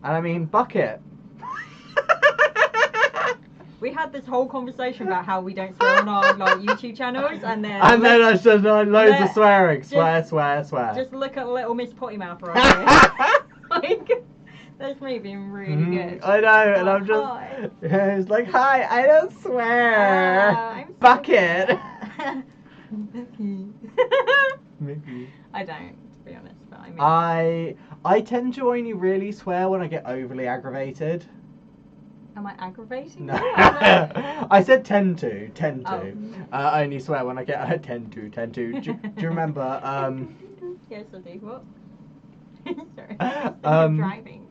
And I mean, bucket. We had this whole conversation about how we don't swear on our like YouTube channels, and then I said loads of swearing. Swear. Just look at little Miss Potty Mouth right here. Like, that's me being really good. I know, and I'm just. Hi. It's like, hi, I don't swear. I'm bucket. Mickey. I don't, to be honest, but I mean. I tend to only really swear when I get overly aggravated. Am I aggravating? No. You? I said tend to. Oh. I only swear when I get tend to. Do you remember? Yes, I do. What? Sorry. Driving.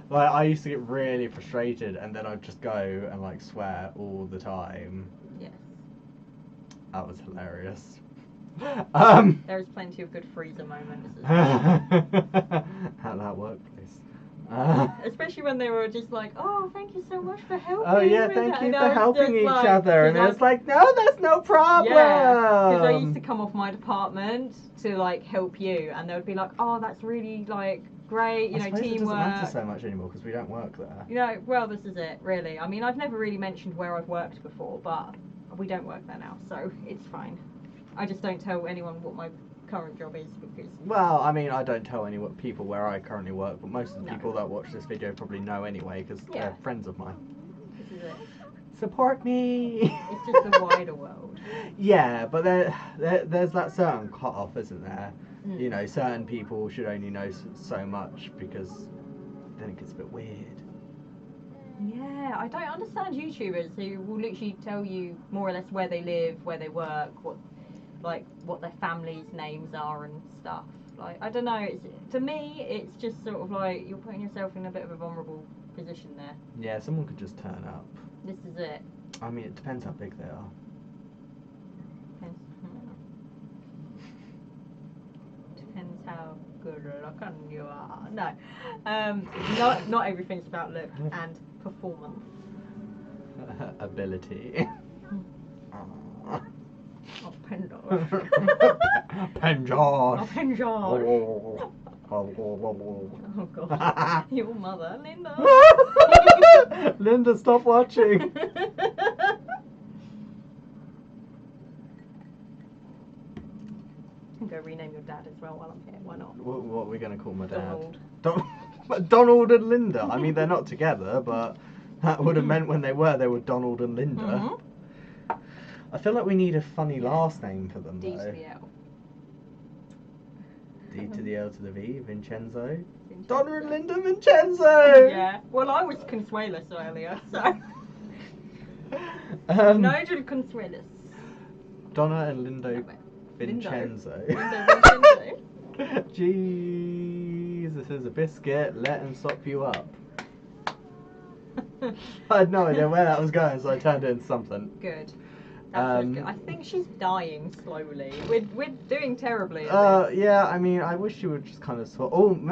Like, I used to get really frustrated, and then I'd just go and like swear all the time. Yes. That was hilarious. There's plenty of good freezer moments as well. At that workplace. Especially when they were just like, oh, thank you so much for helping. Oh yeah, thank you for helping each other. And it's like, no, there's no problem. Yeah, because I used to come off my department to like help you, and they would be like, oh, that's really like great, you know, teamwork. It doesn't matter so much anymore because we don't work there. You know, well, this is it, really. I mean, I've never really mentioned where I've worked before, but we don't work there now, so it's fine. I just don't tell anyone what my current job is because. Well, I mean, I don't tell any people where I currently work, but most of the people that watch this video probably know anyway because they're friends of mine. This is it. Support me. It's just the wider world. Yeah, but there's that certain cut off, isn't there? You know, certain people should only know so much because then it gets a bit weird. Yeah, I don't understand YouTubers who will literally tell you more or less where they live, where they work, what their family's names are and stuff. Like, I don't know. To me, it's just sort of like you're putting yourself in a bit of a vulnerable position there. Yeah, someone could just turn up. This is it. I mean, it depends how big they are. Depends how good looking you are. No, not everything's about look and performance. Ability. Oh, Penjosh. Penjosh. Oh, Penjosh. Oh god. Your mother, Linda. Linda, stop watching. Go rename your dad as well while I'm here. Why not? What are we going to call my dad? Donald. Donald and Linda. I mean, they're not together, but that would have meant when they were Donald and Linda. Mm-hmm. I feel like we need a funny last name for them, D though. to the L. D to the L to the V, Vincenzo. Donna and Linda Vincenzo! Yeah, well, I was Consuelos earlier, so. Nigel Consuelos. Donna and Linda Vincenzo. Linda Vincenzo. Jesus is a biscuit, let him sop you up. I had no idea where that was going, so I turned it into something. Good. Good. I think she's dying slowly. We're doing terribly at this. Yeah, I mean, I wish she would just kind of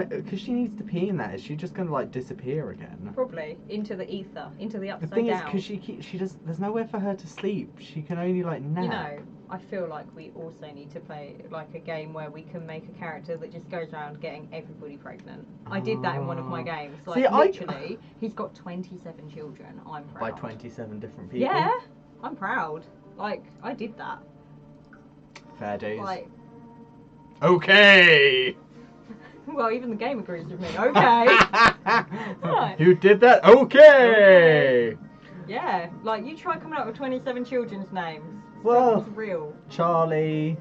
because she needs to pee in that. Is she just going to like disappear again? Probably into the ether, into the upside down. The thing down. is, because she does. There's nowhere for her to sleep. She can only like nap. You know, I feel like we also need to play like a game where we can make a character that just goes around getting everybody pregnant. I did that in one of my games. Like, see, literally, he's got 27 children. I'm proud. By 27 different people. Yeah, I'm proud. Like, I did that. Fair days. Like, okay. Well, even the game agrees with me. Okay. Right. You did that? Okay. Yeah, like you try coming up with 27 children's names. Well, it's real. Charlie,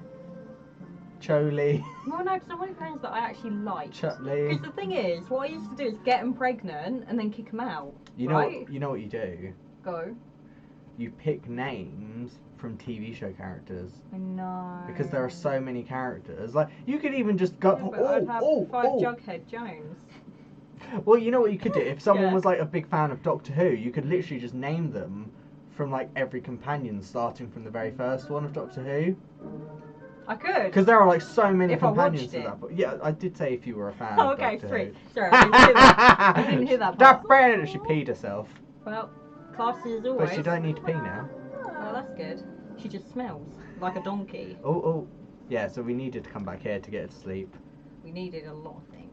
Choli. Well, no, because I want names that I actually like. Chutley. Because the thing is, what I used to do is get them pregnant and then kick them out. You know what you do? Go. You pick names from TV show characters. I know. Because there are so many characters. Like, you could even just go. Yeah, but I'd have five Jughead Jones. Well, you know what you could do? If someone was like a big fan of Doctor Who, you could literally just name them from like every companion, starting from the very first one of Doctor Who. I could. Because there are like so many if companions to that. But yeah, I did say if you were a fan. Oh, of okay, Doctor sweet. Who. Sorry, I didn't hear that. I didn't hear that part. Brandon, she peed herself. Well, classy as always. But she don't need to pee now. Well, that's good. She just smells like a donkey. Oh. Yeah, so we needed to come back here to get her to sleep. We needed a lot of things.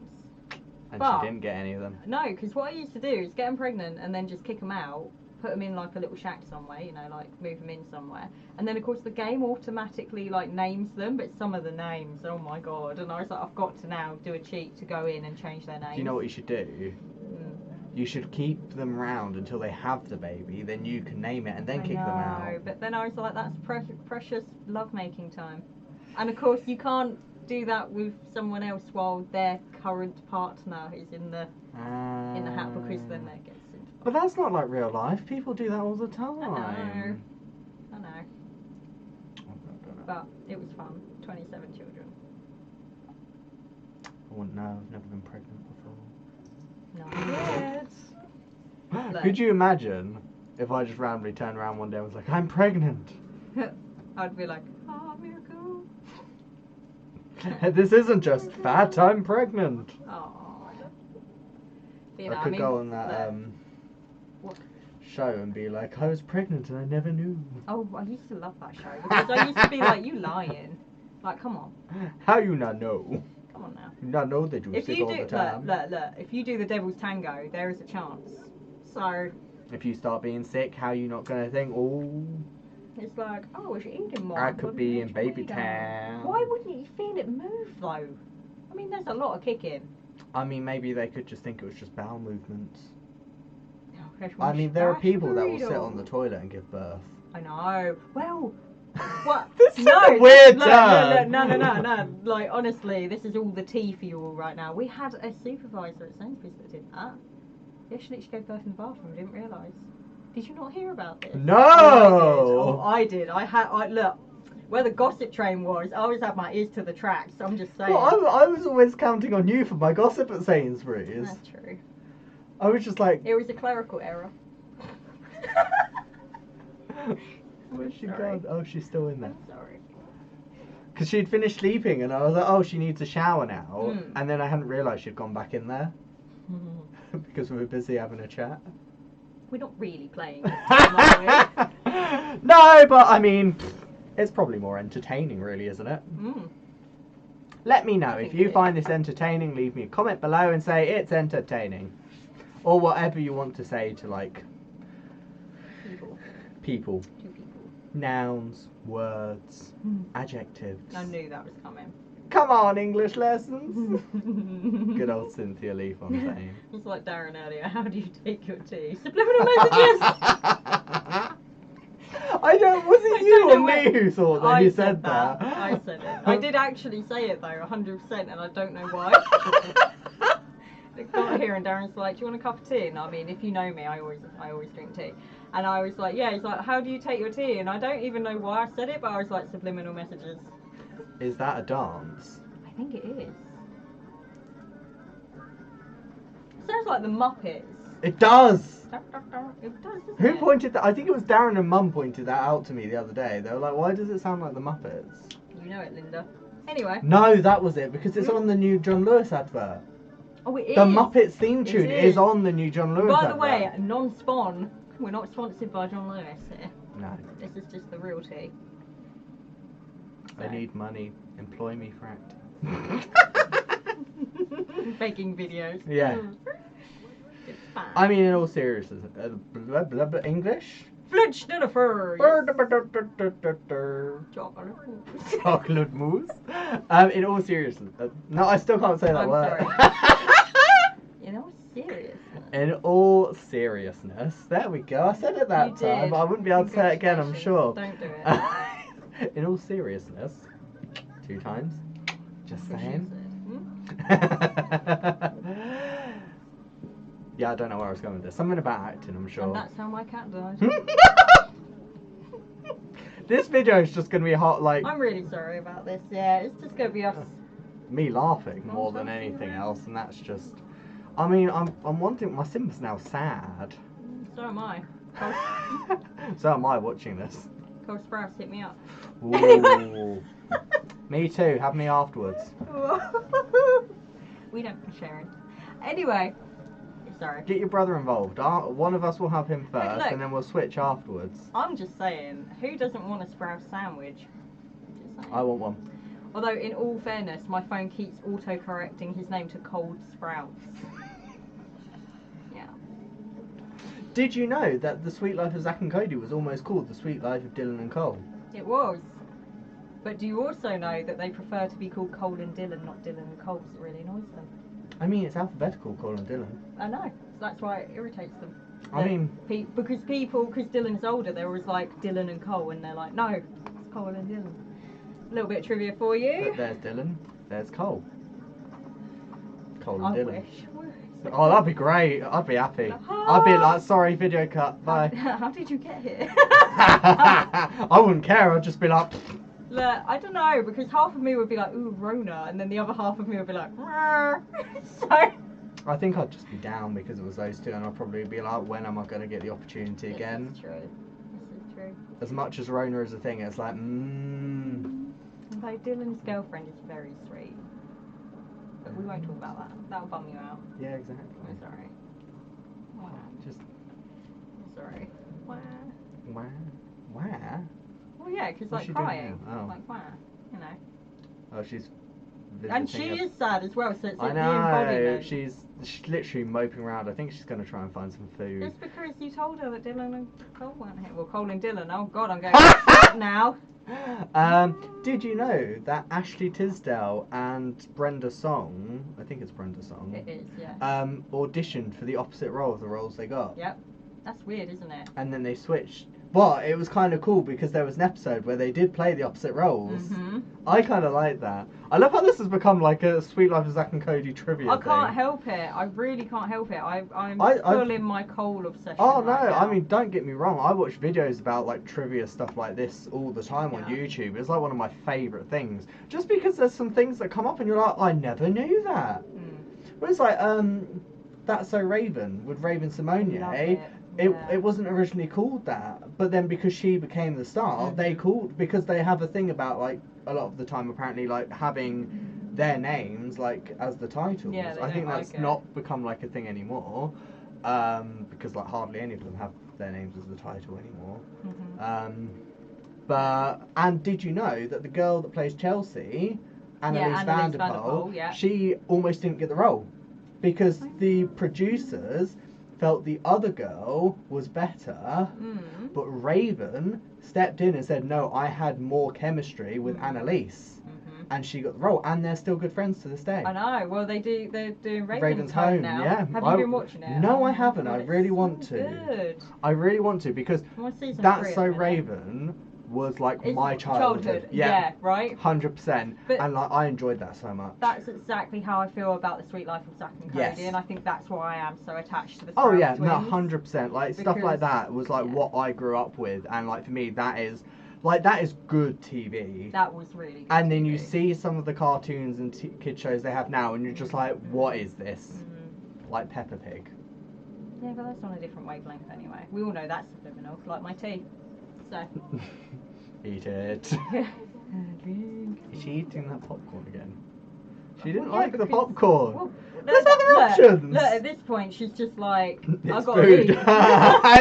And But- she didn't get any of them. No, because what I used to do is get them pregnant and then just kick them out, put them in like a little shack somewhere, you know, like move them in somewhere. And then of course the game automatically like names them, but some of the names, oh my god. And I was like, I've got to now do a cheat to go in and change their names. Do you know what you should do? You should keep them round until they have the baby, then you can name it and then kick them out. But then I was like, that's precious lovemaking time. And of course you can't do that with someone else while their current partner is in the hat, because then that gets into. But that's not like real life. People do that all the time. I know. But it was fun. 27 children. I wouldn't know. I've never been pregnant before. Not yet. Look. Could you imagine if I just randomly turned around one day and was like, I'm pregnant? I'd be like, oh, miracle. This isn't just fat, I'm pregnant. Oh. I could go on that what? show and be like, I was pregnant and I never knew. Oh, I used to love that show because I used to be like, you lying. Like, come on. How you not know? Come on now. You not know that you If sick you all do, the time. look, if you do the Devil's Tango, there is a chance. So, If you start being sick, how you not gonna think, oh, it's like, oh, is she eating more? I could be in baby town. Why wouldn't you feel it move though? I mean, there's a lot of kicking. I mean, maybe they could just think it was just bowel movements. Oh, I mean, there are people that will sit brutal. on the toilet and give birth. I know. Well, what? This is a weird turn. No. Like, honestly, this is all the tea for you all right now. We had a supervisor at Sainsbury's that did that. She actually gave birth in the bathroom. I didn't realise. Did you not hear about this? No! I did. Look, where the gossip train was, I always had my ears to the tracks. I'm just saying. Well, I was always counting on you for my gossip at Sainsbury's. That's true. I was just like, It was a clerical error. where's she Sorry. gone? Oh, she's still in there. I'm sorry. Because she'd finished sleeping and I was like, oh, she needs a shower now. Mm. And then I hadn't realised she'd gone back in there. Because we were busy having a chat. We're not really playing this game, are we? No, but I mean, it's probably more entertaining, really, isn't it? Mm. Let me know I if think you it find this entertaining. Leave me a comment below and say it's entertaining, or whatever you want to say to like people, Two people. nouns, words, adjectives. I knew that was coming. Come on, English lessons. Good old Cynthia Lee Fontaine. It's like Darren earlier. How do you take your tea? Subliminal messages. I don't. Was it you or me who thought that you said that? I said it. I did actually say it though, 100%, and I don't know why. I got here and Darren's like, "Do you want a cup of tea?" And I mean, if you know me, I always drink tea. And I was like, "Yeah." He's like, "How do you take your tea?" And I don't even know why I said it, but I was like, subliminal messages. Is that a dance? I think it is. Sounds like the Muppets. It does. It does, doesn't Who it? pointed that? I think it was Darren and Mum pointed that out to me the other day. They were like, "Why does it sound like the Muppets?" You know it, Linda. Anyway. No, that was it because it's on the new John Lewis advert. Oh, it is. The Muppets theme It tune is. is on the new John Lewis By advert. the way, non-spawn. We're not sponsored by John Lewis here. No, This is just the real tea. I need money. Employ me for acting. Making videos. Yeah. It's fine. I mean, in all seriousness, English? Flitch to the fur. Chocolate. Chocolate mousse. In all seriousness, no, I still can't say that I'm word. You know, serious. In all seriousness, there we go. I said it that You time, did. but I wouldn't be able to say it again, I'm sure. Don't do it. In all seriousness, 2 times. Just What she saying. said. Yeah, I don't know where I was going with this. Something about acting, I'm sure. And that's how my cat died. This video is just going to be hot, like I'm really sorry about this. Yeah, it's just gonna be us. me laughing more than anything else, and that's just. I mean, I'm wanting. My Simba's now sad. So am I. So am I watching this. Cole Sprouse hit me up. Ooh. Me too. Have me afterwards. We don't share it. Anyway, sorry. Get your brother involved. One of us will have him first, look. and then we'll switch afterwards. I'm just saying, who doesn't want a Sprouse sandwich? Just saying. I want one. Although, in all fairness, my phone keeps auto-correcting his name to Cold Sprouts. Yeah. Did you know that The Sweet Life of Zack and Cody was almost called The Sweet Life of Dylan and Cole? It was. But do you also know that they prefer to be called Cole and Dylan, not Dylan and Cole, because it really annoys them? I mean, it's alphabetical, Cole and Dylan. I know. So that's why it irritates them. I mean... because Dylan's older, they're always like Dylan and Cole, and they're like, no, it's Cole and Dylan. A little bit of trivia for you. But there's Dylan, there's Cole. Cole and I Dylan. wish. Oh, that'd be great. I'd be happy. I'd be like, sorry, video cut, bye. How did you get here? I wouldn't care, I'd just be like... Look, I don't know, because half of me would be like, ooh, Rona, and then the other half of me would be like, so... I think I'd just be down because it was those two, and I'd probably be like, when am I going to get the opportunity again? This is true. This is true. As much as Rona is a thing, it's like, Although Dylan's girlfriend is very sweet. But we won't talk about that. That'll bum you out. Yeah, exactly. I'm sorry. Wow. Just... I'm sorry. Wow. Where? Well, yeah, because What's like she doing crying. now? Oh. Like, wow. You know. Oh, she's... And she is sad as well, so it's I like know, the embodiment. she's literally moping around. I think she's going to try and find some food. Just because you told her that Dylan and Cole weren't here. Well, Cole and Dylan. Oh God, I'm going to now. Did you know that Ashley Tisdale and Brenda Song, I think it's Brenda Song, It is, yeah. auditioned for the opposite role of the roles they got. Yep. That's weird, isn't it? And then they switched. But it was kind of cool because there was an episode where they did play the opposite roles. Mm-hmm. I kind of like that. I love how this has become like a Sweet Life of Zack and Cody trivia I can't thing. help it. I really can't help it. I'm full in my Cole obsession. Oh no, right now. I mean, don't get me wrong. I watch videos about like trivia stuff like this all the time on Yeah. YouTube. It's like one of my favourite things. Just because there's some things that come up and you're like, I never knew that. But it's like, That's So Raven with Raven Simonia. Love Eh? it. It wasn't originally called that, but then because she became the star, they called, because they have a thing about like a lot of the time apparently like having their names like as the titles. Yeah, they I think don't that's like it. not become like a thing anymore, because like hardly any of them have their names as the title anymore. And did you know that the girl that plays Chelsea, Annalise Annalise Vanderpool, yeah. she almost didn't get the role because the producers felt the other girl was better, but Raven stepped in and said, no, I had more chemistry with Annalise, and she got the role, and they're still good friends to this day. I know. Well, they're doing Raven's Home now. yeah. Have you been watching it? No, I haven't. God, I it's really so want to. Good. I really want to because I'm on season 3 That's at So the minute. Raven was like It's my childhood. Yeah, right. 100%. But and like I enjoyed that so much. That's exactly how I feel about The Sweet Life of Zack and Cody, Yes. and I think that's why I am so attached to the Oh Sprout yeah, no, twins. 100%. Like stuff like that was like what I grew up with, and like for me that is good TV. That was really good. And then TV. you see some of the cartoons and kid shows they have now, and you're just like, what is this? Like Peppa Pig. Yeah, but that's on a different wavelength anyway. We all know that's subliminal, like my tea. So. Eat it. Is she eating that popcorn again? She didn't Well, yeah, like the because- popcorn. Well, There's other options. Look, at this point, she's just like, I It's gotta food. eat.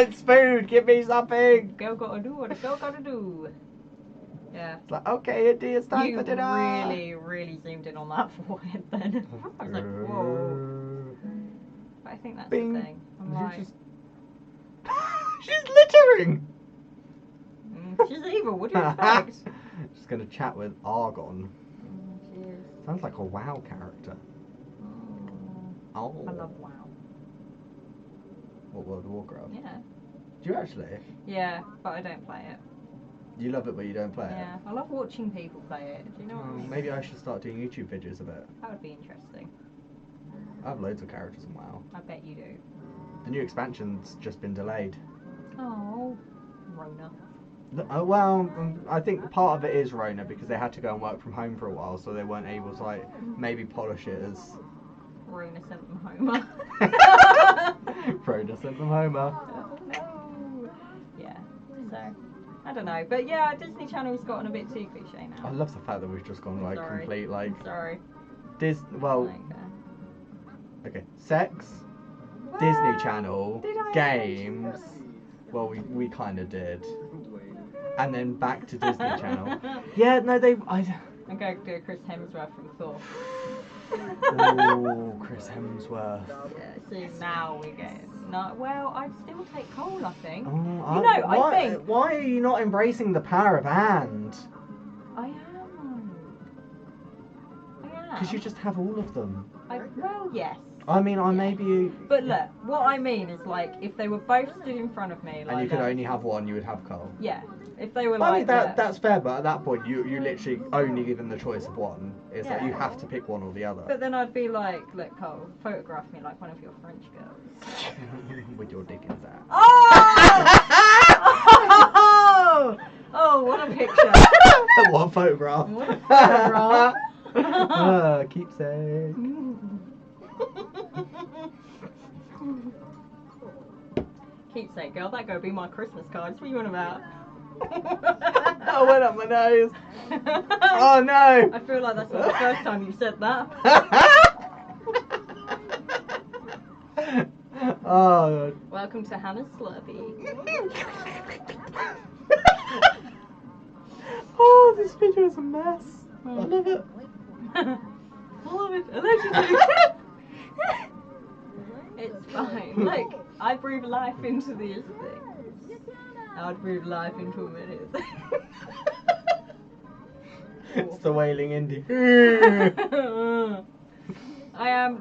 It's food. Give me something. Girl gotta do what a girl gotta do. Yeah. It's like, okay, Indy, it's time You for dinner. really zoomed in on that forehead then. I was like, whoa. But I think that's Bing. the thing. I'm You like, just- She's littering. she's evil. What do you expect? She's gonna chat with Argon. She is. Sounds like a WoW character. Oh. I love WoW. What, World of Warcraft? Yeah. Do you actually? Yeah, but I don't play it. You love it, but you don't play Yeah, it. I love watching people play it. Do you know what I mean? Maybe I should start doing YouTube videos of it. That would be interesting. I have loads of characters in WoW. I bet you do. The new expansion's just been delayed. Oh, Rona. Well, I think part of it is Rona because they had to go and work from home for a while, so they weren't able to like maybe polish it as. Rona sent them home. Rona sent them home. Oh no. Yeah. So I don't know, but yeah, Disney Channel's gotten a bit too cliche now. I love the fact that we've just gone like Sorry. complete like Sorry. Well, Like, okay, sex, Disney Channel, Did I? games. Well, we kind of did, and then back to Disney Channel. Yeah, no, I'm going to do Chris Hemsworth from Thor. Ooh, Chris Hemsworth. Yeah, see, now we're getting... No, well, I'd still take Cole, I think. Why are you not embracing the power of and? I am. Because you just have all of them. Well, yes. I mean, maybe... But look, what I mean is, like, if they were both stood in front of me... Like, and you could only have one, you would have Cole. Yeah. If they were I mean, that's fair, but at that point, you literally only given the choice of one. It's like you have to pick one or the other. But then I'd be like, look, Cole, photograph me like one of your French girls. With your dick in that. Oh! Oh, what a picture. What a photograph. What a photograph. Keepsake. Keepsake, girl, that go be my Christmas cards. What are you on about? I went up my nose. Oh no! I feel like that's not the first time you said that. Oh. Welcome to Hannah's Slurpee. Oh, this video is a mess. I love it. I love it. Allegedly. It's fine. Look, I breathe life into these things. I'd breathe life into a minute. It's the wailing indie. I am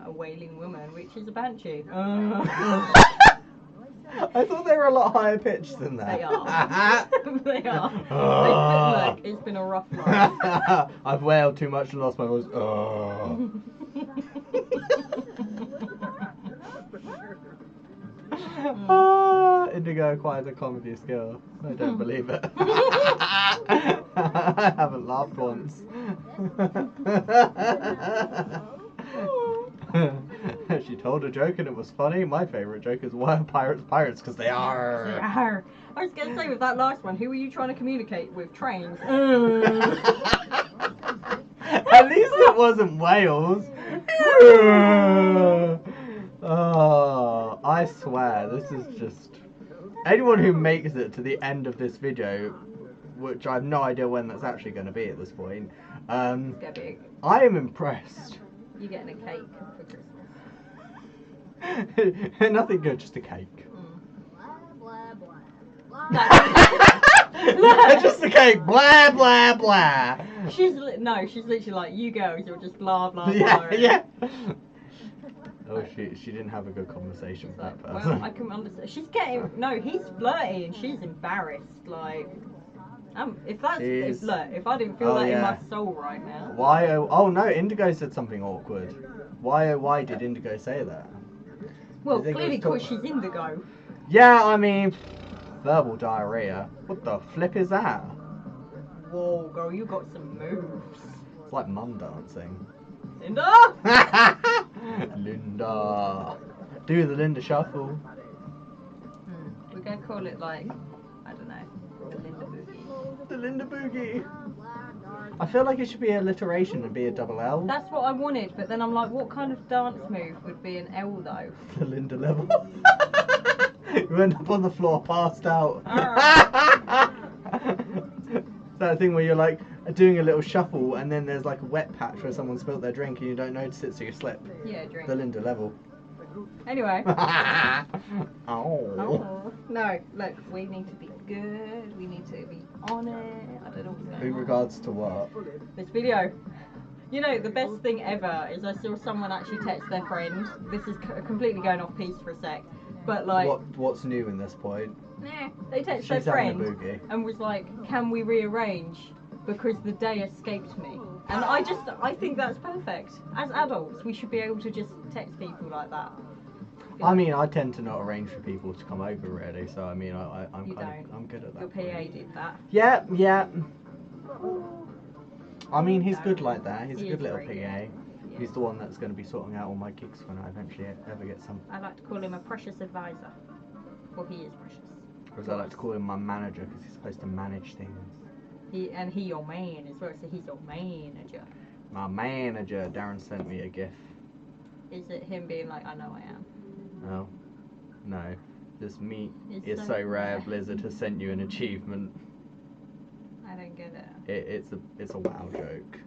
a wailing woman, which is a banshee. I thought they were a lot higher pitched than that. They are. They are. Look, it's been a rough life. I've wailed too much and lost my voice. Indigo acquires a comedy skill. I don't believe it. I haven't laughed once. She told a joke and it was funny. My favourite joke is why are pirates pirates? Because they are. They are. I was going to say with that last one, who were you trying to communicate with? Trains. At least it wasn't Wales. Oh, I swear, this is just... Anyone who makes it to the end of this video, which I have no idea when that's actually going to be at this point, I am impressed. You're getting a cake for Christmas. Nothing good, just a cake. Just a cake, blah, blah, blah. She's literally like, you girls, you're just blah, blah, blah. Yeah. Oh, she didn't have a good conversation with that person. Well, I can understand. She's getting, no, he's flirty and she's embarrassed. Like, if I didn't feel that in my soul right now. Why? Oh no, Indigo said something awkward. Why did Indigo say that? Well, clearly because she's Indigo. Yeah, I mean, verbal diarrhea. What the flip is that? Whoa, girl, you got some moves. It's like mum dancing. Linda! Linda. Do the Linda shuffle. We're going to call it like, I don't know, the Linda Boogie. The Linda Boogie. I feel like it should be alliteration and be a double L. That's what I wanted, but then I'm like, what kind of dance move would be an L though? The Linda level. You end up on the floor passed out. That thing where you're like doing a little shuffle and then there's like a wet patch where someone spilt their drink and you don't notice it, so you slip. Yeah, drink. The Linda level. Anyway. Oh. No, look, we need to be good. We need to be on it. I don't know what's going on. In regards to what? This video. You know, the best thing ever is I saw someone actually text their friend. This is completely going off piece for a sec. But like... What's new in this point? They texted their friend and was like, can we rearrange? Because the day escaped me. And I think that's perfect. As adults, we should be able to just text people like that. I mean, I tend to not arrange for people to come over really, so I mean, I'm good at that. Your PA did that. Yeah. I mean, he's good like that. He's a good little PA. Yeah. He's the one that's going to be sorting out all my gigs when I eventually ever get some. I like to call him a precious advisor. Well, he is precious. Or I like to call him my manager because he's supposed to manage things. He your man as well, so he's your manager. My manager. Darren sent me a gif. Is it him being like, I know I am? No. This meat is so rare. Blizzard has sent you an achievement. I don't get it. It's a WoW joke.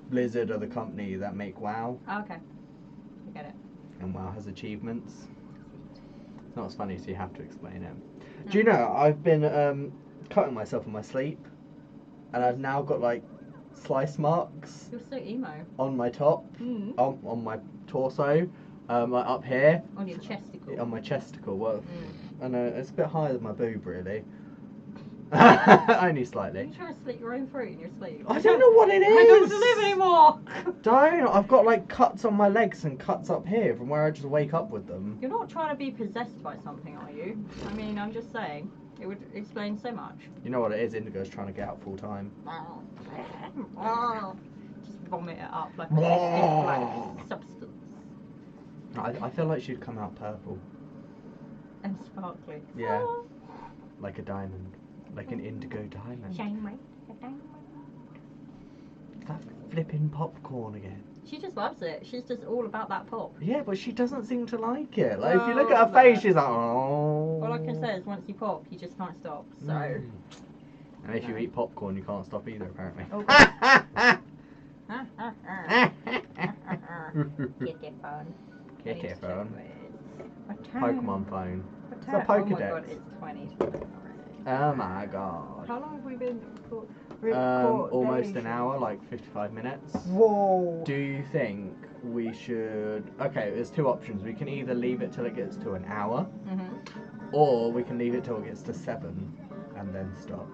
Blizzard are the company that make WoW, Oh, okay. I get it. and WoW has achievements. It's not as funny, so you have to explain it. No. Do you know I've been cutting myself in my sleep, and I've now got like slice marks You're so emo. on my top, on my torso, like up here. On your chesticle. On my chesticle. Well, I know it's a bit higher than my boob, really. Only Are slightly. you trying to slit your own throat in your sleep? I don't know what it is. I don't want to live anymore. Don't. I've got like cuts on my legs and cuts up here from where I just wake up with them. You're not trying to be possessed by something, are you? I mean, I'm just saying. It would explain so much. You know what it is? Indigo's trying to get out full time. Just vomit it up like a liquid black substance. I feel like she'd come out purple. And sparkly. Yeah. Like a diamond. Like an indigo diamond. Shine right, a diamond. It's that flipping popcorn again. She just loves it. She's just all about that pop. Yeah, but she doesn't seem to like it. Like, if you look at her face, she's like, oh. All I can say is once you pop, you just can't stop. So. And if you eat popcorn, you can't stop either, apparently. Get your phone. Get your phone. What time? Pokemon phone. What It's a time? Pokedex. Oh my god, it's 20 already. Oh my god. How long have we been Almost an hour, like 55 minutes. Whoa. Do you think we should... Okay, there's two options. We can either leave it till it gets to an hour, or we can leave it till it gets to 7 and then stop.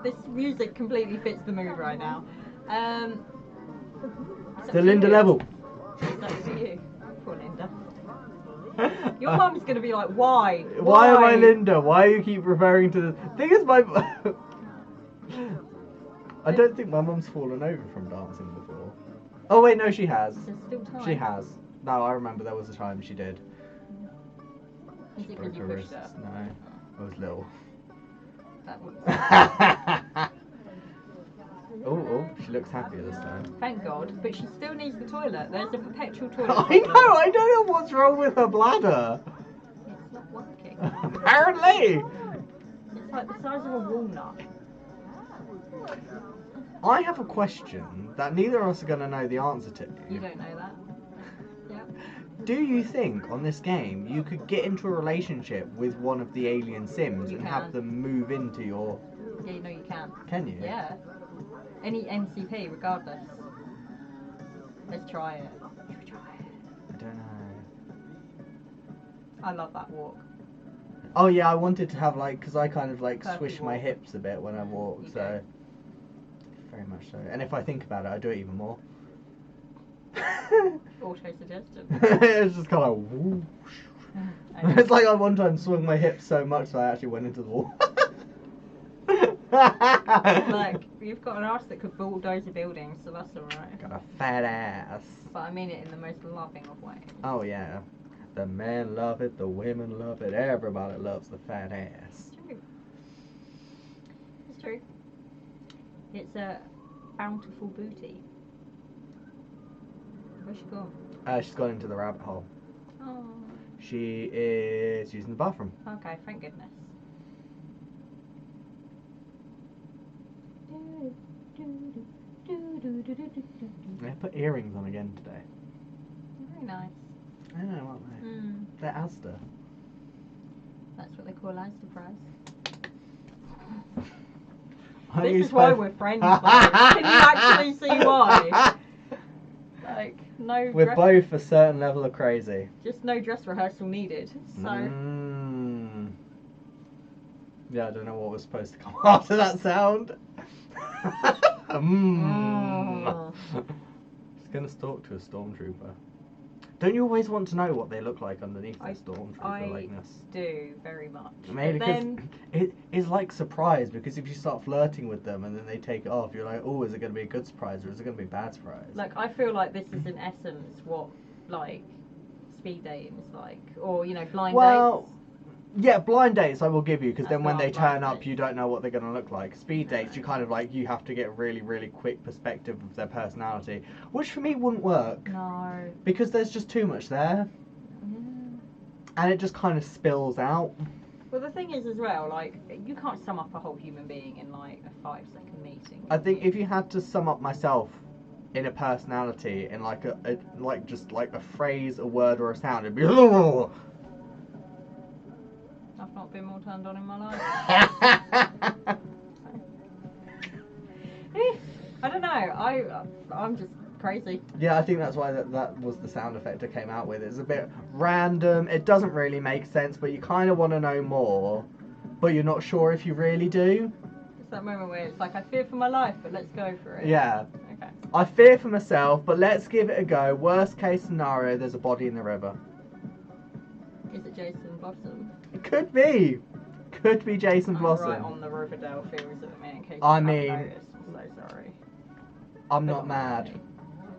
This music completely fits the mood right now. The Linda level. That's for you. Poor Linda. Your mum's gonna be like, why? Why am I Linda? Why do you keep referring to the thing? Is my I don't think my mum's fallen over from dancing before. Oh wait, no, she has. There's still time. She has. No, I remember there was a time she did. Is it because you pushed her? No, I was little. That was... Oh, she looks happier this time. Thank God, but she still needs the toilet. There's a perpetual toilet. I don't know what's wrong with her bladder. It's not working. Apparently. It's like the size of a walnut. I have a question that neither of us are going to know the answer to. You don't know that. Yeah. Do you think on this game you could get into a relationship with one of the alien Sims and have them move into your... Yeah, you know you can. Can you? Yeah. Any MCP, regardless. Let's try it. Should we try it? I don't know. I love that walk. Oh yeah, I wanted to have like, because I kind of like Curvy swish my walk. hips a bit when I walk, You so... Very much so. And if I think about it, I do it even more. Auto-suggestion. It's just kind of whoosh. It's like I one time swung my hips so much that I actually went into the wall. Like, you've got an arse that could bulldoze a building, so that's alright. Got a fat ass. But I mean it in the most loving of ways. Oh yeah. The men love it, the women love it, everybody loves the fat ass. It's true. It's true. It's a bountiful booty. Where's she gone? She's gone into the rabbit hole. Oh. She is using the bathroom. Okay, thank goodness. They put earrings on again today. Very nice. I know, aren't they? They're Asda. That's what they call Asda price. Why This are you is why supposed- we're friends, though. Can you actually see why? Like, no We're dress... both a certain level of crazy. Just no dress rehearsal needed. So... Yeah, I don't know what was supposed to come after that sound. Just gonna talk to a stormtrooper. Don't you always want to know what they look like underneath their stormtrooper likeness? I do, very much. Maybe But because then... it's like surprise, because if you start flirting with them and then they take it off, you're like, oh, is it going to be a good surprise or is it going to be a bad surprise? Like, I feel like this is in essence what, like, speed dating is like. Or, you know, blind dates. Yeah, blind dates I will give you, because then when they Blind turn up dates. you don't know what they're going to look like. Speed dates, you kind of like, you have to get a really, really quick perspective of their personality, which for me wouldn't work. No. Because there's just too much there. And it just kind of spills out. Well, the thing is as well, like, you can't sum up a whole human being in like a 5-second meeting. I think if you had to sum up myself in a personality in like just like a phrase, a word, or a sound, it'd be. I've not been more turned on in my life. I don't know. I'm just crazy. Yeah, I think that's why that was the sound effect I came out with. It's a bit random. It doesn't really make sense, but you kind of want to know more, but you're not sure if you really do. It's that moment where it's like, I fear for my life, but let's go for it. Yeah. Okay. I fear for myself, but let's give it a go. Worst case scenario, there's a body in the river. Is it Jason Blossom? It could be. Could be Jason Blossom. I'm right on the Riverdale fields at the minute, in case I you mean, haven't noticed. I'm so sorry. I'm not mad.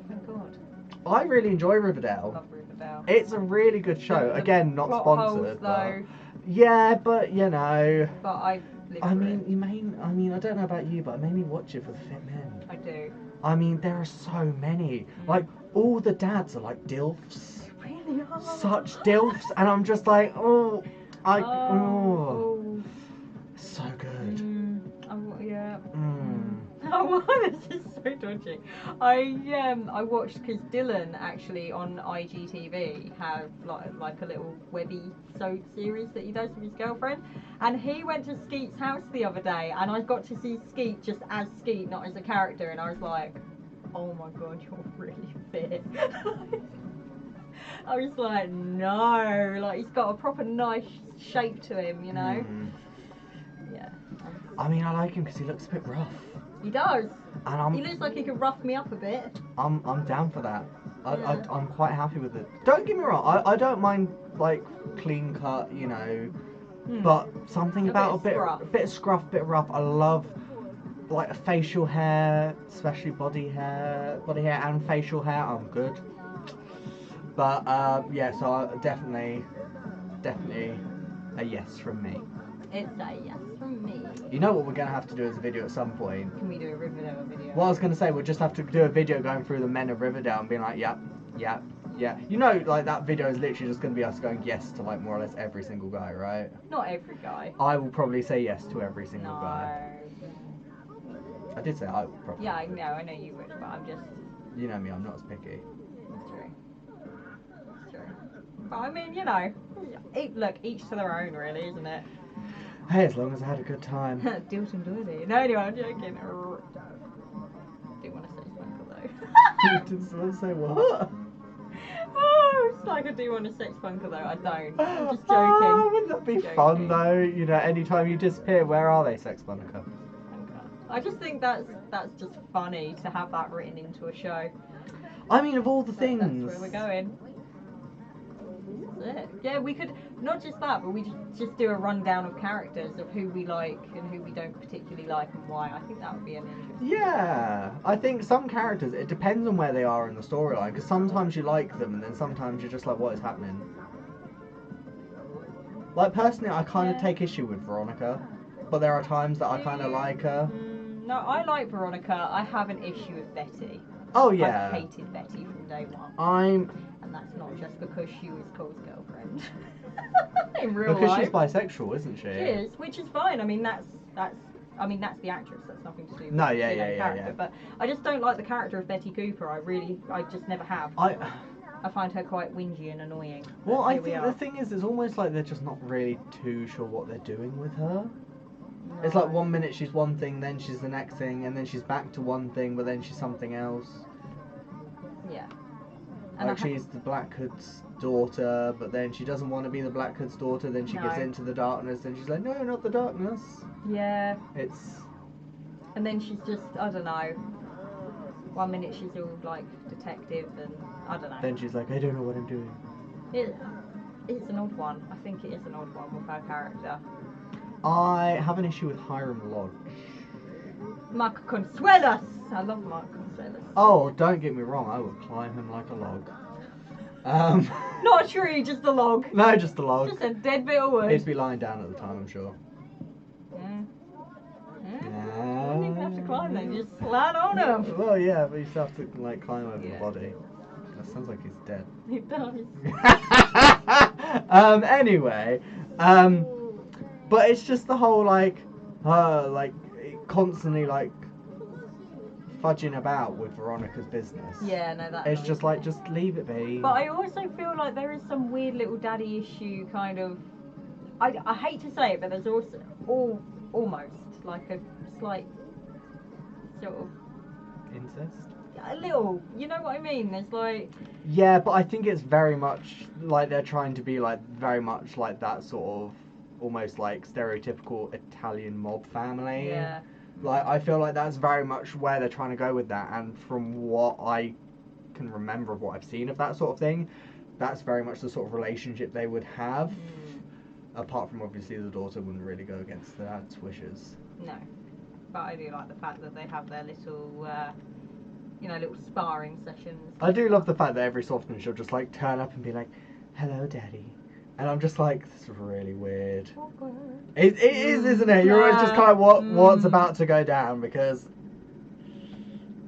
Thank God. I really enjoy Riverdale. Love Riverdale. It's a really good show. The Again, not plot sponsored, holes, but though. yeah, but you know. But I live I for mean, I don't know about you, but it made me watch it for the fit men. I do. I mean, there are so many. Like, all the dads are like DILFs. Really are. Such DILFs, and I'm just like, oh, Oh. so good. Yeah. Mm. Oh, this is so dodgy. I watched because Dylan actually on IGTV have like a little webby soap series that he does with his girlfriend, and he went to Skeet's house the other day, and I got to see Skeet just as Skeet, not as a character, and I was like, oh my God, you're really fit. I was like, no, like he's got a proper nice shape to him, you know. Yeah. I mean, I like him because he looks a bit rough. He does. And he looks like he could rough me up a bit. I'm down for that. Yeah. I'm quite happy with it. Don't get me wrong. I don't mind like clean cut, you know, but something about a bit of scruff, bit rough. I love like a facial hair, especially body hair and facial hair. I'm good. But yeah, so definitely a yes from me. It's a yes from me. You know what we're going to have to do as a video at some point? Can we do a Riverdale video? Well, I was going to say, we'll just have to do a video going through the men of Riverdale and being like, yep. You know, like that video is literally just going to be us going yes to like more or less every single guy, right? Not every guy. I will probably say yes to every single guy. I did say I would probably. Yeah, I know you would, but I'm just... You know me, I'm not as picky. It's true. But I mean, you know, look, each to their own, really, isn't it? Hey, as long as I had a good time. Dilton doily. No, anyway, I'm joking. Do want to say Spunkle though. You didn't want to say what? Oh, it's like I do want a sex bunker though. I don't. I'm just joking. Oh, wouldn't that be fun though? You know, anytime you disappear, where are they, sex bunker? I just think that's just funny to have that written into a show. I mean, of all the things. That's where we're going. That's it. Yeah, we could not just that, but we just do a rundown of characters of who we like and who we don't particularly like and why. I think that would be an interesting. Yeah, I think some characters, it depends on where they are in the storyline, because sometimes you like them and then sometimes you're just like, what is happening? Like, personally, I kind of take issue with Veronica, but there are times that I kind of like her. No, I like Veronica. I have an issue with Betty. Oh, yeah. I hated Betty from day one. And that's not just because she was Cole's girlfriend. In real life. Because she's bisexual, isn't she? She is, which is fine. I mean, that's the actress. That's nothing to do with the character. Yeah. But I just don't like the character of Betty Cooper. I just never have. I find her quite whingy and annoying. Well, I think the thing is, it's almost like they're just not really too sure what they're doing with her. No. It's like 1 minute she's one thing, then she's the next thing, and then she's back to one thing, but then she's something else. Yeah. Like she's the Black Hood's daughter, but then she doesn't want to be the Black Hood's daughter, then she gives into the darkness, and she's like, no, not the darkness. Yeah. It's... And then she's just, I don't know, 1 minute she's all like detective and I don't know. Then she's like, I don't know what I'm doing. It's an odd one. I think it is an odd one with her character. I have an issue with Hiram Lodge. Mark Consuelos! I love Mark Consuelos. Oh, don't get me wrong, I would climb him like a log. Not a tree, just a log. No, just a log. Just a dead bit of wood. He'd be lying down at the time, I'm sure. You wouldn't even have to climb then, you just slide on him. Well, yeah, but you still have to like climb over the body. That sounds like he's dead. He does. Anyway, But it's just the whole like her like constantly like fudging about with Veronica's business. Yeah, no, that. It's annoys just me. like just leave it be. But I also feel like there is some weird little daddy issue kind of. I hate to say it, but there's also almost like a slight sort of Incest. a little. You know what I mean? There's like. Yeah, but I think it's very much like they're trying to be like very much like that sort of almost like stereotypical Italian mob family. Yeah. Like I feel like that's very much where they're trying to go with that, and from what I can remember of what I've seen of that sort of thing, that's very much the sort of relationship they would have. Apart from obviously the daughter wouldn't really go against the dad's wishes. No, but I do like the fact that they have their little, little sparring sessions. I do love the fact that every so often she'll just like turn up and be like, "Hello, Daddy," and I'm just like, "This is really weird." Awkward. It is, isn't it? You're always just kind of what's about to go down because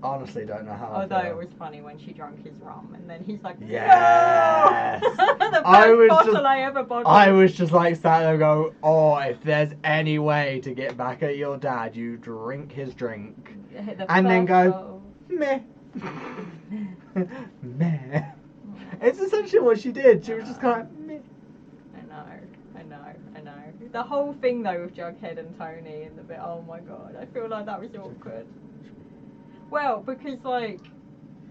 honestly don't know how. Although I feel. it was funny when she drank his rum and then he's like, yes. No! The first I was bottle just, I ever bottled. I was just like sat there and go, oh, if there's any way to get back at your dad, you drink his drink and then go, meh. Meh. It's essentially what she did. She was just kind of meh. I know. The whole thing though with Jughead and Tony and the bit, oh my god, I feel like that was awkward. Well, because like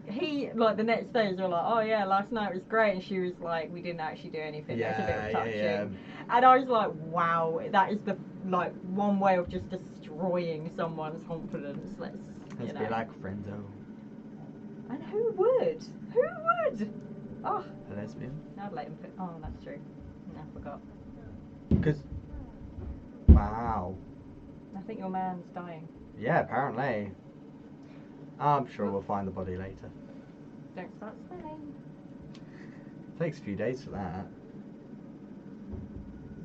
he like the next day they were like, oh yeah, last night was great, and she was like, we didn't actually do anything. There's a bit of touching. Yeah. And I was like, wow, that is the like one way of just destroying someone's confidence. Let's be like friend zone. And who would? Who would? Oh. A lesbian. I'd let him put. Oh, that's true. No, I forgot. Because. Wow. I think your man's dying. Yeah, apparently. I'm sure we'll find the body later. Don't start spelling. Takes a few days for that.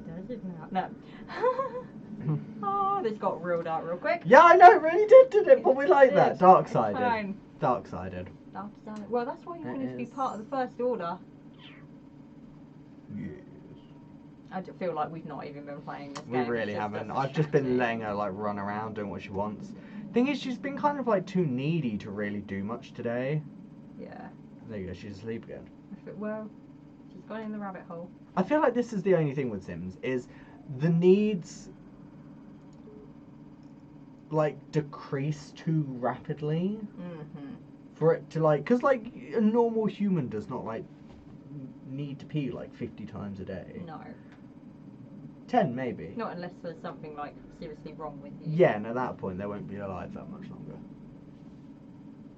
Does it now? No. Oh, this got real dark real quick. Yeah, I know, it really did it? But we like that. It's Dark-sided. fine. Dark-sided. Dark-sided. Well, that's why you wanted to be is. part of the First Order. Yes. I just feel like we've not even been playing this We game. really It's haven't. a I've just been distraction. letting her like run around doing what she wants. Thing is, she's been kind of like too needy to really do much today. Yeah. There you go, she's asleep again. Well, she's gone in the rabbit hole. I feel like this is the only thing with Sims, is the needs like decrease too rapidly for it to like, because like a normal human does not like need to pee like 50 times a day. No. 10 maybe. Not unless there's something like seriously wrong with you. Yeah, and at that point they won't be alive that much longer.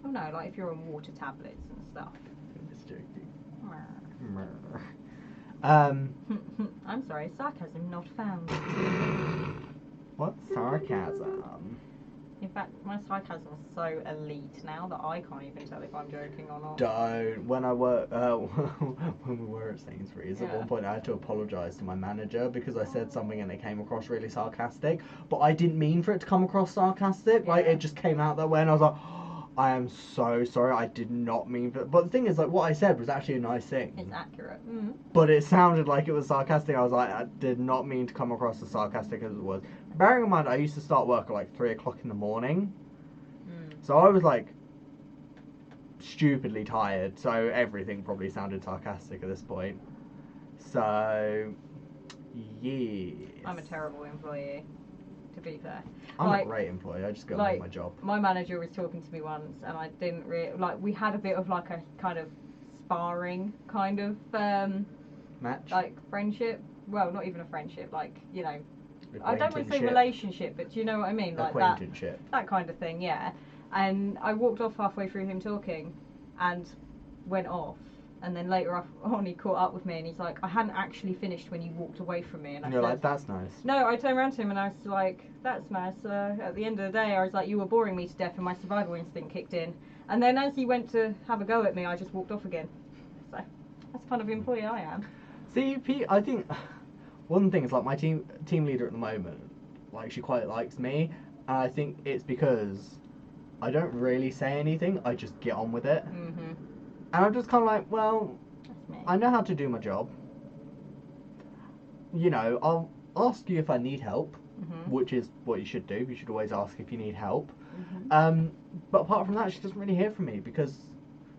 Oh no, like if you're on water tablets and stuff. Just joking. Meh. Um, I'm sorry, sarcasm not found. what sarcasm? In fact, my sarcasm is so elite now that I can't even tell if I'm joking or not. Don't. When I work, when we were at Sainsbury's, at one point I had to apologise to my manager because I said something and it came across really sarcastic, but I didn't mean for it to come across sarcastic. Like it just came out that way, and I was like, I am so sorry. I did not mean for. But the thing is, like what I said was actually a nice thing. It's accurate. But it sounded like it was sarcastic. I was like, I did not mean to come across as sarcastic as it was. Bearing in mind, I used to start work at like 3 o'clock in the morning. So I was like stupidly tired. So everything probably sounded sarcastic at this point. So, yes. I'm a terrible employee, to be fair. I'm a great employee. I just go on with my job. My manager was talking to me once, and I didn't really we had a bit of like a kind of sparring kind of match, like friendship. Well, not even a friendship, like I don't want to say relationship, but do you know what I mean? Like that kind of thing, yeah. And I walked off halfway through him talking, and went off. And then later on, he caught up with me, and he's like, I hadn't actually finished when you walked away from me. And I you're said, like, that's nice. No, I turned around to him and I was like, that's nice. At the end of the day, I was like, you were boring me to death, and my survival instinct kicked in. And then as he went to have a go at me, I just walked off again. So that's the kind of employee I am. See, I think one thing is like my team leader at the moment, like she quite likes me, and I think it's because I don't really say anything. I just get on with it. And I'm just kind of like, well, I know how to do my job. You know, ask you if I need help, Mm-hmm. which is what you should do. You should always ask if you need help. Mm-hmm. But apart from that, she doesn't really hear from me because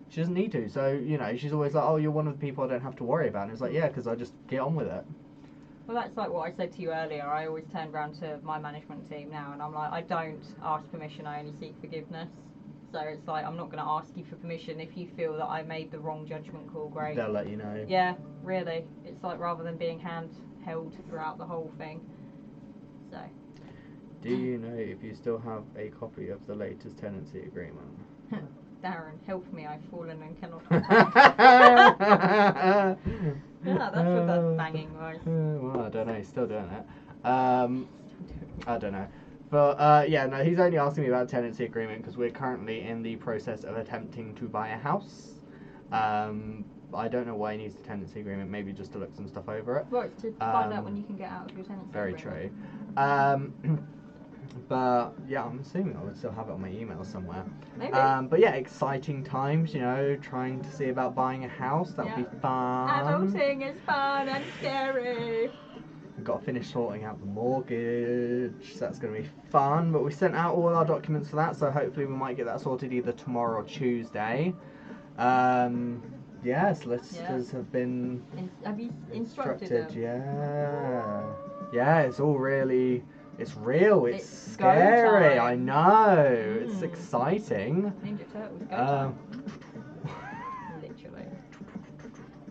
she doesn't need to. So, she's always like, oh, you're one of the people I don't have to worry about. And it's like, yeah, because I just get on with it. Well, that's like what I said to you earlier. I always turn around to my management team now and I'm like, I don't ask permission, I only seek forgiveness. So it's like, I'm not going to ask you for permission if you feel that I made the wrong judgment call, great. They'll let you know. Yeah, really. It's like, rather than being handheld throughout the whole thing. So. Do you know if you still have a copy of the latest tenancy agreement? Darren, help me, I've fallen and cannot. Yeah, Yeah, that's what that banging was. Well, I don't know, he's still doing it. I don't know. But, yeah, no, he's only asking me about a tenancy agreement because we're currently in the process of attempting to buy a house. I don't know why he needs a tenancy agreement, maybe just to look some stuff over it. Right, to find out when you can get out of your tenancy Very agreement. true. But yeah, I'm assuming I would still have it on my email somewhere. Maybe. But yeah, exciting times, trying to see about buying a house. That would be fun. Adulting is fun and scary. I've got to finish sorting out the mortgage. So that's going to be fun. But we sent out all our documents for that, so hopefully we might get that sorted either tomorrow or Tuesday. Yeah, solicitors have been Have you instructed them? Yeah, it's all really... It's real, it's scary, I know, it's exciting. Ninja Turtles, go time. Literally.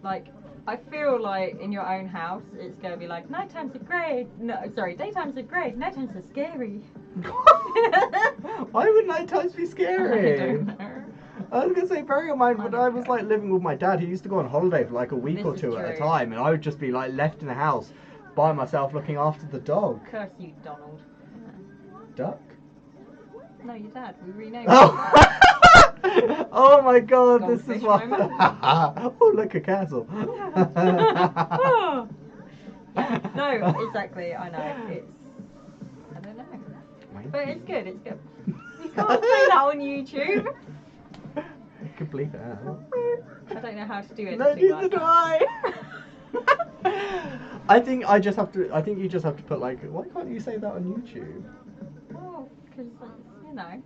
Like, I feel like in your own house, it's going to be like, night times are great, daytimes are great, night times are scary. Why would night times be scary? I don't know. I was going to say, bearing in mind, when I was like living with my dad, he used to go on holiday for like a week or two at a time, and I would just be like left in the house by myself looking after the dog. Curse you, Donald. Duck? No, your dad. We renamed him. Oh my god, Goldfish this is what... Oh, look, a castle. No, exactly, I know. It's... I don't know. But it's good, it's good. You can't say that on YouTube. You can bleep it out. I don't know how to do it. No, neither do I. I think you just have to put like, why can't you say that on YouTube? Oh, because not nice.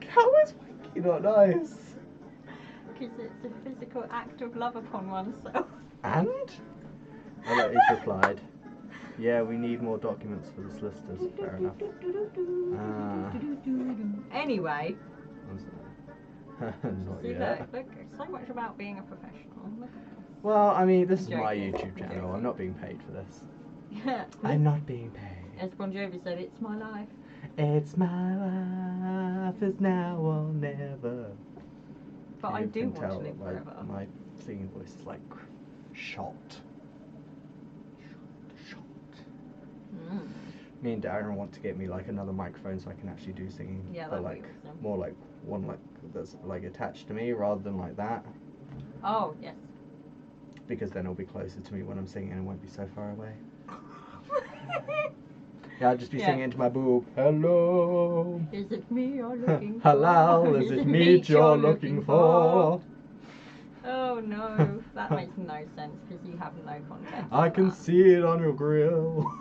How is wanky not nice? Because it's a physical act of love upon oneself. And? Oh look, he's replied. Yeah, we need more documents for the solicitors. Fair enough. Anyway. Not See, yet. look, so much about being a professional. Well, I mean, this is my YouTube channel. I'm not being paid for this. Yeah. I'm not being paid. As Bon Jovi said, it's my life. It's my life, it's now or never. But I do want to live forever. My singing voice is like shot. Me and Darren want to get me like another microphone so I can actually do singing. Yeah, but that'd like be awesome. more like one like that's like attached to me rather than like that. Oh yes. Because then it'll be closer to me when I'm singing and it won't be so far away. Yeah, I'll just be singing into my boob. Hello. Is it me you're looking for? Hello, is it meat you're looking for? Oh no, that makes no sense because you have no context. I can see it on your grill.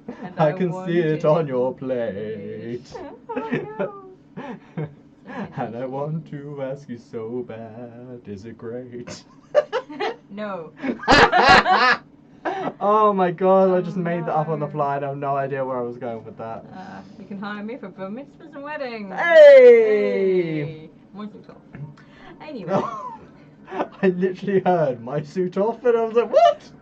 And I can see it on your plate. Oh no. And I want to ask you so bad, is it great? No. Oh my god, I just made that up on the fly and I have no idea where I was going with that. You can hire me for bar mitzvahs and weddings. Hey! My suit off. Anyway. I literally heard my suit off and I was like, what?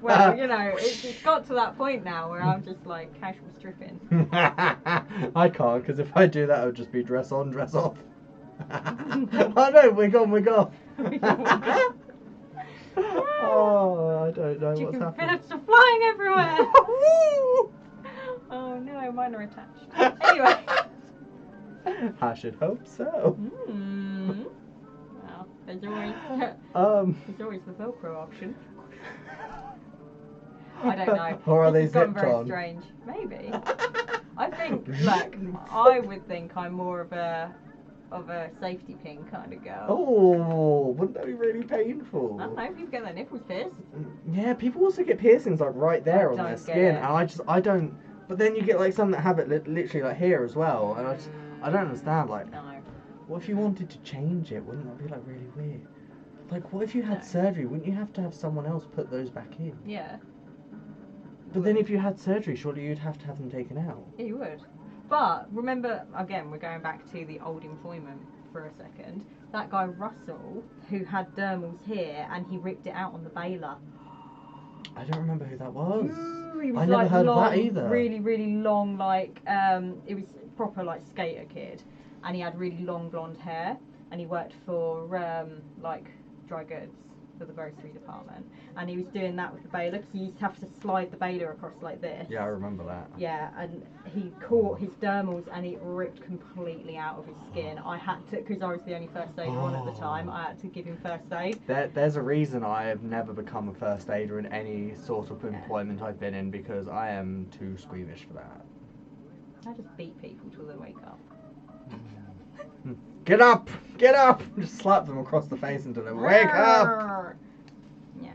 Well, it's got to that point now where I'm just like casual stripping. I can't, because if I do that, it would just be dress on, dress off. Oh no, wig on, wig off. Oh, I don't know what's happening. Phillips are flying everywhere. Oh no, mine are attached. Anyway. I should hope so. Well, there's always the Velcro option. I don't know. Or are they This has zipped gotten on? very strange. Maybe. I think, look, I would think I'm more of a of a safety pin kind of girl. Oh, wouldn't that be really painful? I don't know, people get their nipples pierced. Yeah, people also get piercings like right there on their skin, and I don't. But then you get like some that have it literally like here as well, and I don't understand. Like, No. what if you wanted to change it? Wouldn't that be like really weird? Like, what if you had surgery? Wouldn't you have to have someone else put those back in? Yeah. But then if you had surgery, surely you'd have to have them taken out. Yeah, you would. But remember, again, we're going back to the old employment for a second. That guy Russell, who had dermals here, and he ripped it out on the baler. I don't remember who that was. He was I never like heard long, of that either. really, really long, like, it was proper, like, skater kid. And he had really long blonde hair. And he worked for, like, dry goods for the grocery department. And he was doing that with the baler, because he used to have to slide the baler across like this. Yeah, I remember that. Yeah, and he caught his dermals and it ripped completely out of his skin. I had to, because I was the only first aider on at the time, I had to give him first aid. There's a reason I have never become a first aider in any sort of employment I've been in, because I am too squeamish for that. I just beat people till they wake up. Get up! Get up! Just slap them across the face until they wake up! Yeah,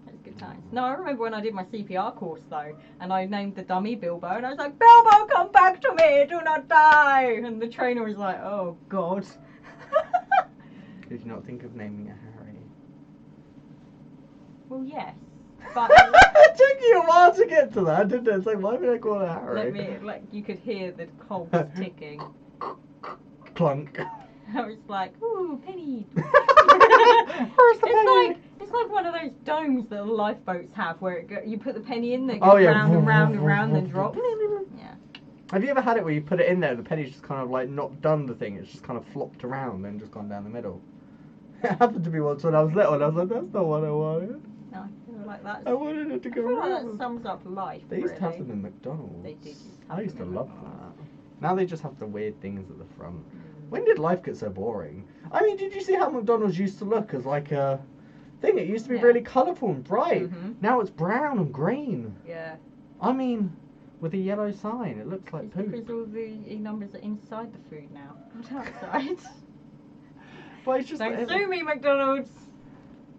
it's good times. No, I remember when I did my CPR course though, and I named the dummy Bilbo, and I was like, Bilbo, come back to me, do not die! And the trainer was like, oh god. Did you not think of naming a Harry? Well, yes. But it took you a while to get to that, didn't it? It's like, why would I call it Harry? you could hear the coals ticking. Clunk. I was like, ooh, penny. Where's the penny? It's like one of those domes that lifeboats have, where you put the penny in there, Oh, goes yeah. round and round and round, then drops. Yeah. Have you ever had it where you put it in there and the penny's just kind of like not done the thing, it's just kind of flopped around and just gone down the middle? It happened to me once when I was little and I was like, that's not what I wanted. No, they were like that. I wanted it to go I feel like around. that sums up life. They used to have really. them in McDonald's. They did. I used to love that. Now they just have the weird things at the front. When did life get so boring? I mean, did you see how McDonald's used to look as like a thing? It used to be really colourful and bright. Now it's brown and green. Yeah. I mean, with a yellow sign, it looks like It's poop. because all the numbers are inside the food now, not outside. But it's just Don't like, sue me, McDonald's.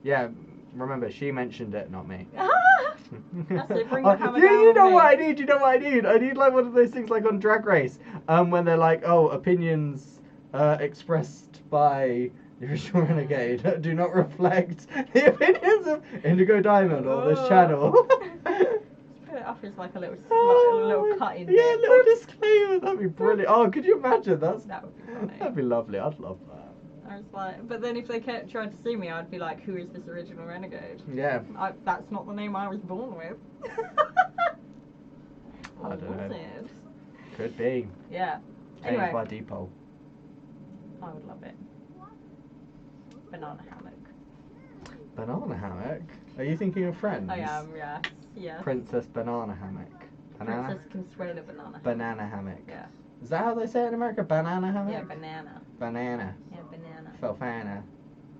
yeah, remember, she mentioned it, not me. That's it, bring the hammer you down know on what I me. need, you know what I need? I need like one of those things like on Drag Race, when they're like, oh, opinions expressed by the original Renegade do not reflect the opinions of Indigo Diamond or this channel. Put it up as like a little, cut in yeah, there. little disclaimer, that'd be brilliant. Oh, could you imagine? That would be funny. That'd be lovely, I'd love that. I was like, but then if they kept trying to sue me, I'd be like, who is this original Renegade? Yeah. That's not the name I was born with. I don't know. Was it? Could be. Yeah. Changed Anyway, by Depot. I would love it. Banana hammock. Banana hammock? Are you thinking of Friends? I am, yeah. Yeah. Princess Banana Hammock. Banana? Princess Consuela banana. Banana hammock. Yeah. Is that how they say it in America? Banana hammock? Yeah, banana. Banana. Yeah, banana. Fofana.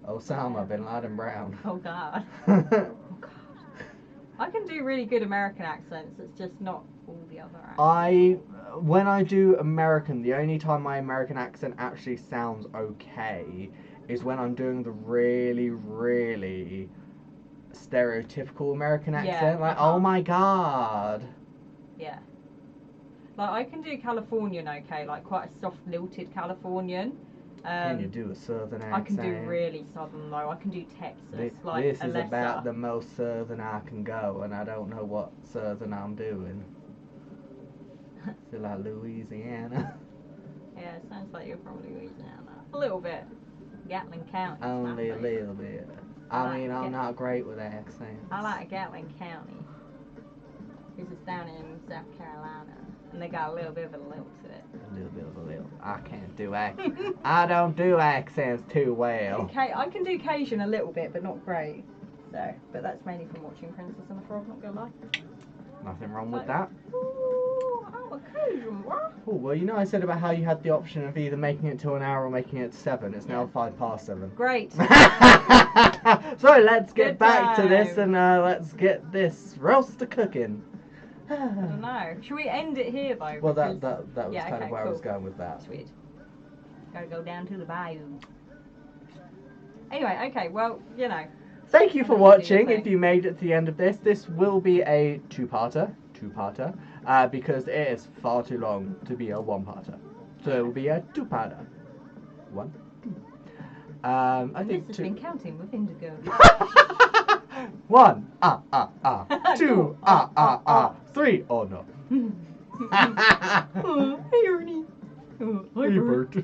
Osama Bin Laden Brown. Oh god. Oh god. I can do really good American accents, it's just not all the other accents. When I do American, the only time my American accent actually sounds okay is when I'm doing the really, really stereotypical American accent. Like, oh my god. Yeah. Like, I can do Californian okay, like quite a soft, lilted Californian. Can you do a southern accent? I can do really southern though. I can do Texas, This is about the most southern I can go, and I don't know what southern I'm doing. Feel like Louisiana. Yeah, it sounds like you're from Louisiana. A little bit. Gatlin County. Only a little bit. I mean, I'm not great with accents. I like Gatlin County. Because it's down in South Carolina. And they got a little bit of a lilt to it. A little bit of a lilt. I can't do accents. I don't do accents too well. Okay, I can do Cajun a little bit, but not great. So, but that's mainly from watching Princess and the Frog, not gonna lie. Nothing wrong with that. Ooh, I'm a Cajun, what? Oh, well, you know I said about how you had the option of either making it to an hour or making it to 7. It's now 7:05. Great. So let's get Good back to this time. and let's get this roast cooking. I don't know. Should we end it here though? Well, Because- that was yeah, kind of okay, where I was cool. going with that. Sweet. Gotta go down to the bayou. Anyway, okay, well, you know. Thank you I for know you do your watching. If thing. you made it to the end of this, this will be a two-parter, because it is far too long to be a one-parter. So it will be a two-parter. 1, 2. I And think this has 2. been Counting with Indigo. 1, 2, 3. Oh no. Hey, Ernie. Hey, Bert.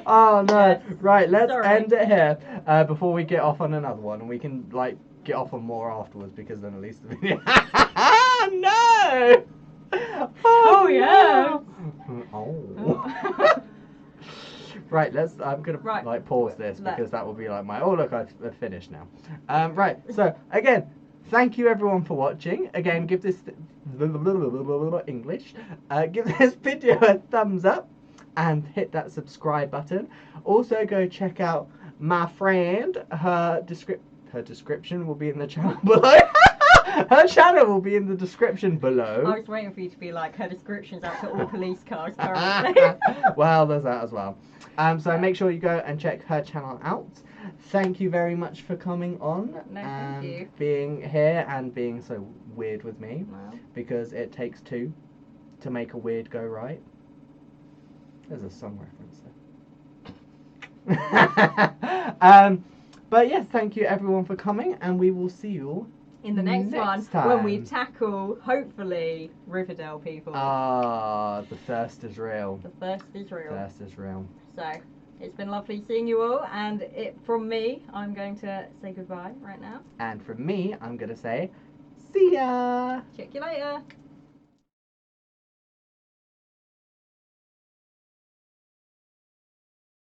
Oh no. Yes. Right, let's Sorry. end it here before we get off on another one, and we can like get off on more afterwards because then at least the video. No. Oh, yeah. No. Oh. Right, I'm gonna like pause this because that will be like my look, I've finished now. Right, so again, thank you everyone for watching. Again, give this English. Give this video a thumbs up and hit that subscribe button. Also, go check out my friend. Her description will be in the channel below. Her channel will be in the description below. I was waiting for you to be like, her description's out to all police cars currently. Well, there's that as well. So make sure you go and check her channel out. Thank you very much for coming on Thank you. being here and being so weird with me. Wow. Because it takes 2 to make a weird go right. There's a song reference there. But yes, thank you everyone for coming, and we will see you all in the next one time. when we tackle, hopefully, Riverdale people. Ah, the thirst is real. The thirst is real. Thirst is real. So, it's been lovely seeing you all, and from me, I'm going to say goodbye right now. And from me, I'm going to say, see ya! Check you later!